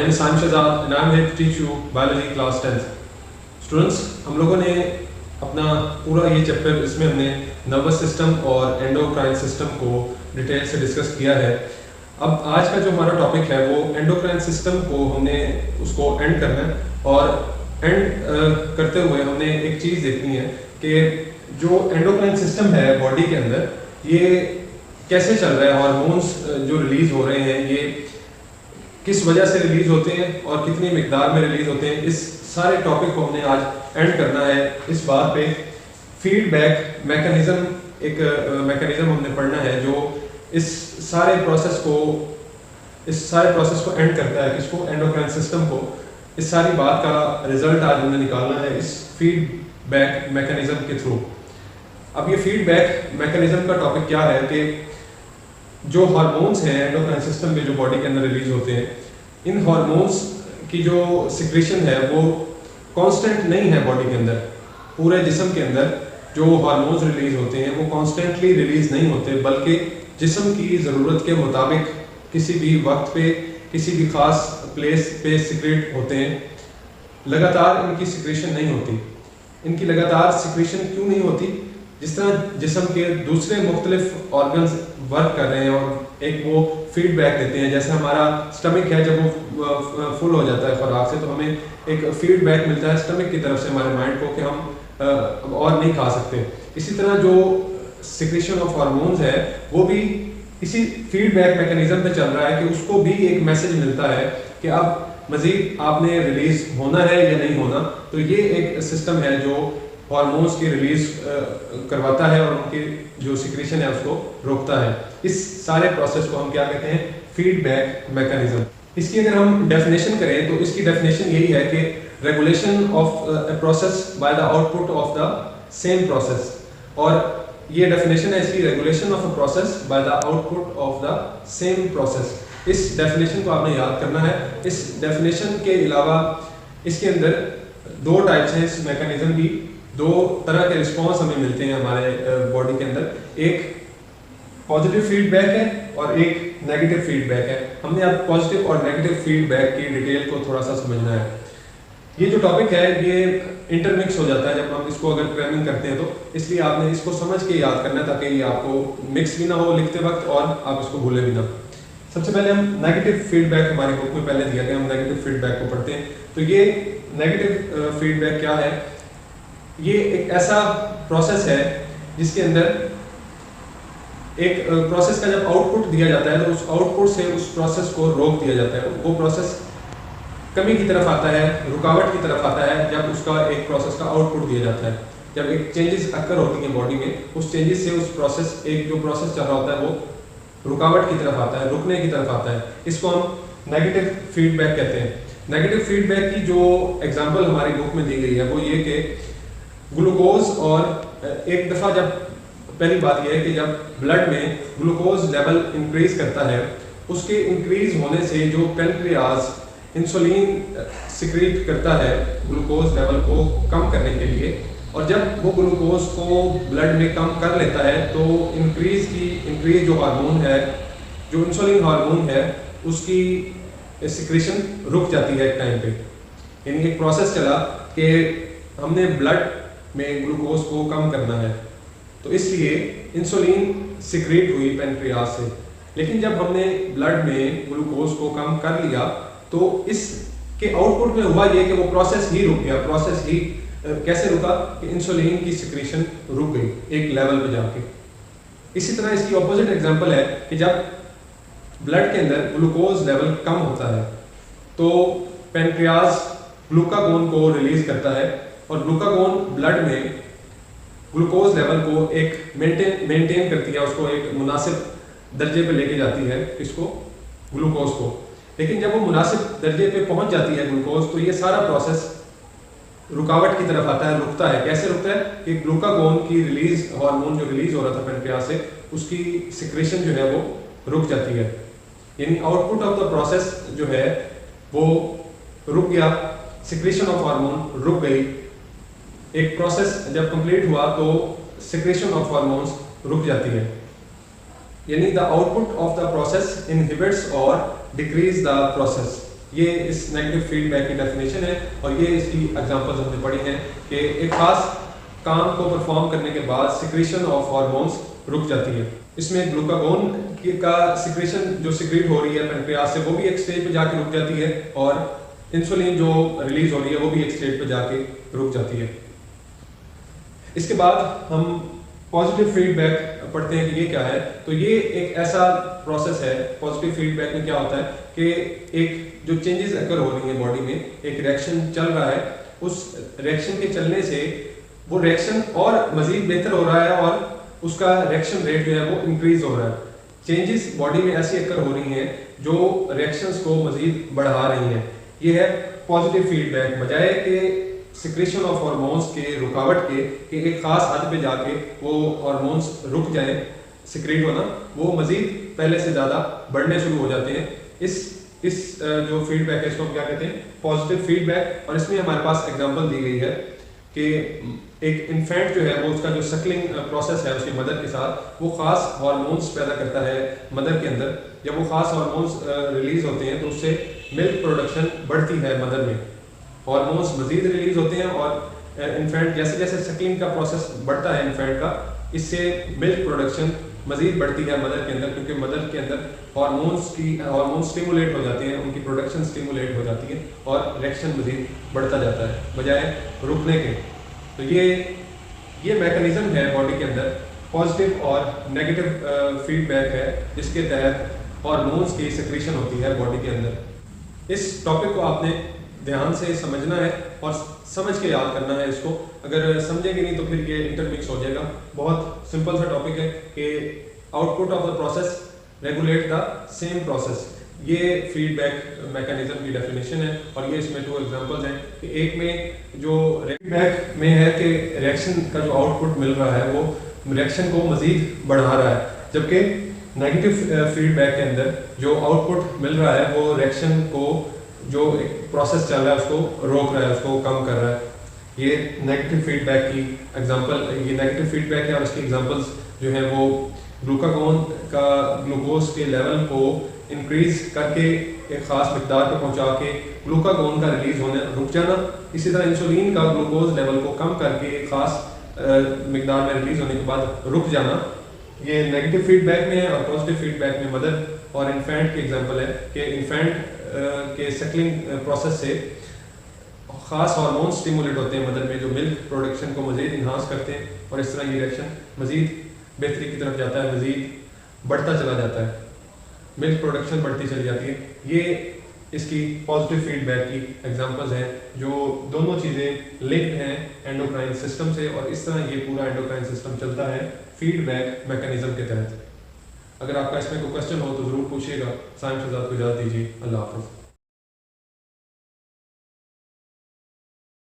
name is Saim Shahzad and I am here to teach you biology class 10th. Students, हम लोगों ने अपना पूरा ये चैप्टर इसमें हमने नर्वस सिस्टम और एंडोक्राइन सिस्टम को डिटेल से डिस्कस किया है। अब आज का जो हमारा टॉपिक है वो एंडोक्राइन सिस्टम को हमने उसको एंड करना है और एंड करते हुए हमने एक चीज़ देखनी है कि जो एंडोक्राइन सिस्टम है बॉडी के अंदर ये कैसे चल रहा है, हार्मोन्स जो रिलीज हो रहे हैं ये किस वजह से रिलीज होते हैं और कितनी मिकदार में रिलीज होते हैं, इस सारे टॉपिक को हमने आज एंड करना है। इस बात पे फीडबैक मैकेनिज्म, एक मैकेनिज्म हमने पढ़ना है जो इस सारे प्रोसेस को एंड करता है, किसको, एंडोक्राइन सिस्टम को। इस सारी बात का रिजल्ट आज हमने निकालना है इस फीडबैक मैकेनिज्म के थ्रू। अब ये फीडबैक मैकेनिज्म का टॉपिक क्या है कि जो हार्मोन्स हैं एंडोक्राइन सिस्टम में जो बॉडी के अंदर रिलीज होते हैं, इन हार्मोन्स की जो सिक्रेशन है वो कांस्टेंट नहीं है बॉडी के अंदर। पूरे जिस्म के अंदर जो हार्मोन्स रिलीज होते हैं वो कांस्टेंटली रिलीज नहीं होते, बल्कि जिस्म की ज़रूरत के मुताबिक किसी भी वक्त पे किसी भी ख़ास प्लेस पे सिक्रेट होते हैं। लगातार इनकी सिक्रेशन नहीं होती। इनकी लगातार सिक्रेशन क्यों नहीं होती? जिस तरह जिस्म के दूसरे मुख्तलिफ ऑर्गन्स वर्क कर रहे हैं और एक वो फीडबैक देते हैं। जैसे हमारा स्टमक है, जब वो फुल हो जाता है खुराक से तो हमें एक फीडबैक मिलता है स्टमक की तरफ से हमारे माइंड को कि हम और नहीं खा सकते। इसी तरह जो सिक्रेशन ऑफ हार्मोन्स है वो भी इसी फीडबैक मैकेनिज्म पे चल रहा है कि उसको भी एक मैसेज मिलता है कि अब मज़ीद आपने रिलीज होना है या नहीं होना। तो ये एक सिस्टम है जो हार्मोन्स की रिलीज करवाता है और उनकी जो सिक्रेशन है उसको रोकता है। इस सारे प्रोसेस को हम क्या कहते हैं? Feedback mechanism. इसकी अगर हम डेफिनेशन करें तो इसकी डेफिनेशन यही है कि regulation of a process by the output of the same process. और ये डेफिनेशन है इसकी, regulation of a process by the output of the same process. इस डेफिनेशन को आपने याद करना है। इस डेफिनेशन के अलावा इसके अंदर दो टाइप्स हैं इस मैकेनिज्म की, दो तरह के रिस्पॉन्स हमें मिलते हैं हमारे बॉडी के अंदर। एक पॉजिटिव फीडबैक है और एक नेगेटिव फीडबैक है। हमने अब पॉजिटिव और नेगेटिव फीडबैक की डिटेल को थोड़ा सा समझना है। ये जो टॉपिक है ये इंटरमिक्स हो जाता है जब हम इसको अगर क्रैमिंग करते हैं, तो इसलिए आपने इसको समझ के याद करना है ताकि ये आपको मिक्स भी ना हो लिखते वक्त और आप इसको भूले भी ना। सबसे पहले हम नेगेटिव फीडबैक, हमारे बुक में पहले दिया गया, हम नेगेटिव फीडबैक को पढ़ते हैं। तो ये नेगेटिव फीडबैक क्या है? ये एक ऐसा प्रोसेस है जिसके अंदर एक प्रोसेस का जब आउटपुट दिया जाता है तो उस आउटपुट से उस प्रोसेस को रोक दिया जाता है। वो प्रोसेस कमी की तरफ आता है, रुकावट की तरफ आता है जब उसका एक प्रोसेस का आउटपुट दिया जाता है। जब एक चेंजेस अकर होती हैं बॉडी में, उस चेंजेस से उस प्रोसेस, एक जो प्रोसेस चल रहा होता है वो रुकावट की तरफ आता है, रुकने की तरफ आता है। इसको हम नेगेटिव फीडबैक कहते हैं। नेगेटिव फीडबैक की जो एग्जाम्पल हमारी बुक में दी गई है वो ये कि ग्लूकोज, और एक दफ़ा जब पहली बात यह है कि जब ब्लड में ग्लूकोज लेवल इंक्रीज करता है, उसके इंक्रीज होने से जो पेनक्रियाज इंसुलिन सिक्रीट करता है ग्लूकोज लेवल को कम करने के लिए, और जब वो ग्लूकोज को ब्लड में कम कर लेता है तो इंक्रीज जो हार्मोन है, जो इंसुलिन हार्मोन है, उसकी सिक्रेशन रुक जाती है एक टाइम पे। यानी एक प्रोसेस चला कि हमने ब्लड में ग्लूकोज को कम करना है तो इसलिए इंसुलिन सिक्रेट हुई पेनक्रियाज से। लेकिन जब हमने ब्लड में ग्लूकोज को कम कर लिया तो इसके आउटपुट में हुआ ये कि वो प्रोसेस ही रुक गया। प्रोसेस ही कैसे रुका कि इंसुलिन की सिक्रेशन रुक गई एक लेवल पे जाके। इसी तरह इसकी ऑपोजिट एग्जांपल है कि जब ब्लड के अंदर ग्लूकोज लेवल कम होता है तो पेनक्रियाज ग्लूकागोन को रिलीज करता है और ग्लूकागोन ब्लड में ग्लूकोज लेवल को एक मेंटेन करती है, उसको एक मुनासिब दर्जे पे लेके जाती है, इसको ग्लूकोज को। लेकिन जब वो मुनासिब दर्जे पे पहुंच जाती है ग्लूकोज तो ये सारा प्रोसेस रुकावट की तरफ आता है, रुकता है। कैसे रुकता है कि ग्लूकागोन की रिलीज, हार्मोन जो रिलीज हो रहा था पेनक्रियाज से, उसकी सिक्रेशन जो है वो रुक जाती है। यानी आउटपुट ऑफ द प्रोसेस जो है वो रुक गया, सिक्रेशन ऑफ हार्मोन रुक गई। एक प्रोसेस जब कंप्लीट हुआ तो सिक्रेशन ऑफ हार्मोन्स रुक जाती है। यानी the output of the process inhibits और डिक्रीज द प्रोसेस। ये इस नेगेटिव फीडबैक की डेफिनेशन है और ये इसकी एग्जांपल्स हमने पढ़ी हैं कि एक खास काम को परफॉर्म करने के बाद सिक्रीशन ऑफ हार्मोन्स रुक जाती है। इसमें ग्लूकागोन का सिक्रीशन जो सिक्रीट हो रही है पैनक्रियास से वो भी एक स्टेज पे जाके रुक जाती है और इंसुलिन जो रिलीज हो रही है वो भी एक स्टेज पे जाके रुक जाती है। इसके बाद हम पॉजिटिव फीडबैक पढ़ते हैं कि ये क्या है। तो ये एक ऐसा प्रोसेस है, पॉजिटिव फीडबैक में क्या होता है कि एक जो चेंजेस अकर हो रही है बॉडी में, एक रिएक्शन चल रहा है, उस रिएक्शन के चलने से वो रिएक्शन और मजीद बेहतर हो रहा है और उसका रिएक्शन रेट जो है वो इंक्रीज हो रहा है। चेंजेस बॉडी में ऐसी अकर हो रही हैं जो रिएक्शंस को मजीद बढ़ा रही हैं। ये है पॉजिटिव फीडबैक। बजाय कि सिक्रेशन ऑफ हार्मोन्स के रुकावट के कि एक खास हद पे जाके वो हार्मोन्स रुक जाए सिक्रेट होना, वो मजीद पहले से ज़्यादा बढ़ने शुरू हो जाते हैं। इस जो फीडबैक है इसको हम क्या कहते हैं, पॉजिटिव फीडबैक। और इसमें हमारे पास एग्जांपल दी गई है कि एक इन्फेंट जो है वो उसका जो सकलिंग प्रोसेस है उसकी मदर के साथ वो ख़ास हार्मोन्स पैदा करता है मदर के अंदर। जब वो ख़ास हार्मोन्स रिलीज होते हैं तो उससे मिल्क प्रोडक्शन बढ़ती है मदर में, हार्मोन्स मजीद रिलीज होते हैं और इन्फेंट जैसे जैसे सकलिंग का प्रोसेस बढ़ता है इन्फेंट का, इससे मिल्क प्रोडक्शन मजीद बढ़ती है मदर के अंदर, क्योंकि मदर के अंदर हार्मोन्स स्टिमुलेट हो जाते हैं, उनकी प्रोडक्शन स्टिमुलेट हो जाती है और रिएक्शन मजीद बढ़ता जाता है बजाय रुकने के। तो ये मैकेनिज्म है बॉडी के अंदर, पॉजिटिव और नेगेटिव फीडबैक है जिसके तहत हार्मोन्स की सिक्रीशन होती है बॉडी के अंदर। इस टॉपिक को आपने ध्यान से समझना है और समझ के याद करना है इसको। अगर समझेंगे नहीं तो फिर ये इंटरमिक्स हो जाएगा। बहुत सिंपल सा टॉपिक है कि output of the process regulate the same process. ये फीडबैक मैकेनिज्म की डेफिनेशन है और ये इसमें 2 एग्जांपल्स हैं कि एक में जो फीडबैक में है कि रिएक्शन का जो आउटपुट मिल रहा है वो रिएक्शन को मजीद बढ़ा रहा है, जबकि नेगेटिव फीडबैक के अंदर जो आउटपुट मिल रहा है वो रिएक्शन को जो एक प्रोसेस चल रहा है उसको रोक रहा है, उसको कम कर रहा है। ये नेगेटिव फीडबैक की एग्जांपल, ये नेगेटिव फीडबैक है और इसकी एग्जांपल्स जो है वो ग्लूकागोन का ग्लूकोज के लेवल को इंक्रीज करके एक ख़ास मकदार पर पहुंचा के ग्लूकागोन का रिलीज होने रुक जाना, इसी तरह इंसुलिन का ग्लूकोज लेवल को कम करके एक ख़ास मकदार में रिलीज होने के बाद रुक जाना। ये नेगेटिव फीडबैक में है और पॉजिटिव फीडबैक में मदर और इन्फेंट की एग्जांपल है कि इन्फेंट के सकलिंग प्रोसेस से ख़ास हार्मोन स्टिमुलेट होते हैं मदर में जो मिल्क प्रोडक्शन को मज़ीद इन्हांस करते हैं और इस तरह ये रिएक्शन मज़ीद बेहतरी की तरफ जाता है, मज़ीद बढ़ता चला जाता है, मिल्क प्रोडक्शन बढ़ती चली जाती है। ये इसकी पॉजिटिव फीडबैक की एग्जांपल्स हैं जो दोनों चीज़ें लिंक्ड हैं एंडोक्राइन सिस्टम से और इस तरह ये पूरा एंडोक्राइन सिस्टम चलता है फीडबैक मैकेनिज्म के तहत। अगर आपका इसमें कोई क्वेश्चन हो तो ज़रूर पूछिएगा। साइम शहजाद को इजाज़त दीजिए। अल्लाह हाफ़िज़।